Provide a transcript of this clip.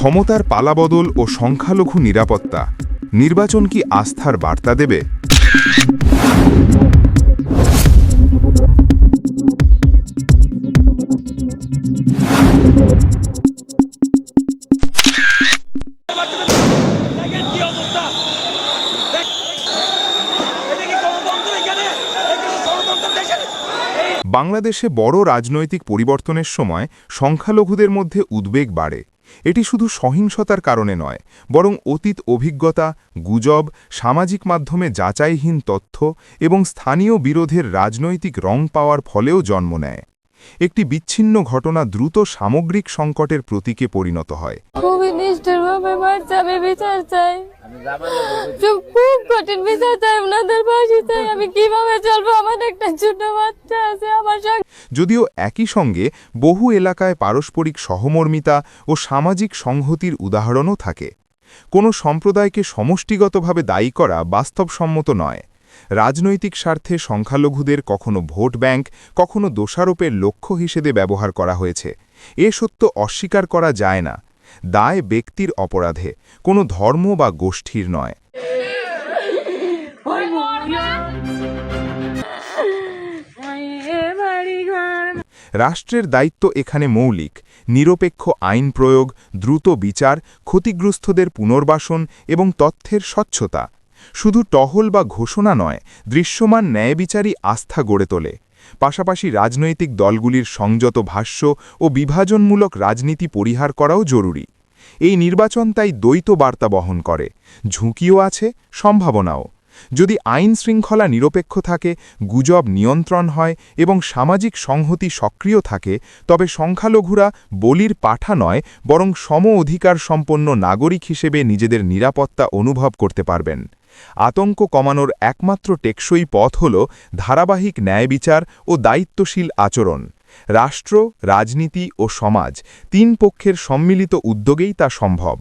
ক্ষমতার পালাবদল ও সংখ্যালঘু নিরাপত্তা নির্বাচন কি আস্থার বার্তা দেবে? বাংলাদেশে বড় রাজনৈতিক পরিবর্তনের সময় সংখ্যালঘুদের মধ্যে উদ্বেগ বাড়ে। এটি শুধু সহিংসতার কারণে নয়, বরং অতীত অভিজ্ঞতা, গুজব, সামাজিক মাধ্যমে যাচাইহীন তথ্য এবং স্থানীয় বিরোধের রাজনৈতিক রং পাওয়ার ফলেও জন্ম নেয়। একটি বিচ্ছিন্ন ঘটনা দ্রুত সামগ্রিক সংকটের প্রতীকে পরিণত হয়। খুবই নিষ্ঠুরভাবে মারছে, আমি বিচার চাই। খুব কঠিন বিচার চাই, ওনাদের ফাঁসি চাই। আমি কিভাবে চলবো? আমার একটা ছোট বাচ্চা আছে আমার সঙ্গে। যদিও একই সঙ্গে বহু এলাকায় পারস্পরিক সহমর্মিতা ও সামাজিক সংহতির উদাহরণও থাকে। কোনো সম্প্রদায়কে সমষ্টিগতভাবে দায়ী করা বাস্তবসম্মত নয়। রাজনৈতিক স্বার্থে সংখ্যালঘুদের কখনো ভোট ব্যাংক, কখনো দোষারোপের লক্ষ্য হিসেবে ব্যবহার করা হয়েছে। এ সত্য অস্বীকার করা যায় না। দায় ব্যক্তির অপরাধে, কোনো ধর্ম বা গোষ্ঠীর নয়। রাষ্ট্রের দায়িত্ব এখানে মৌলিক: নিরপেক্ষ আইন প্রয়োগ, দ্রুত বিচার, ক্ষতিগ্রস্তদের পুনর্বাসন এবং তথ্যের স্বচ্ছতা। শুধু টহল বা ঘোষণা নয়, দৃশ্যমান ন্যায়বিচারই আস্থা গড়ে তোলে। পাশাপাশি রাজনৈতিক দলগুলির সংযত ভাষ্য ও বিভাজনমূলক রাজনীতি পরিহার করাও জরুরি। এই নির্বাচন তাই দ্বৈত বার্তা বহন করে, ঝুঁকিও আছে, সম্ভাবনাও। যদি আইন শৃঙ্খলা নিরপেক্ষ থাকে, গুজব নিয়ন্ত্রণ হয় এবং সামাজিক সংহতি সক্রিয় থাকে, তবে সংখ্যালঘুরা বলির পাঠা নয়, বরং সম অধিকার সম্পন্ন নাগরিক হিসেবে নিজেদের নিরাপত্তা অনুভব করতে পারবেন। আতঙ্ক কমানোর একমাত্র টেকসই পথ হল ধারাবাহিক ন্যায়বিচার ও দায়িত্বশীল আচরণ। রাষ্ট্র, রাজনীতি ও সমাজ তিন পক্ষের সম্মিলিত উদ্যোগেই তা সম্ভব।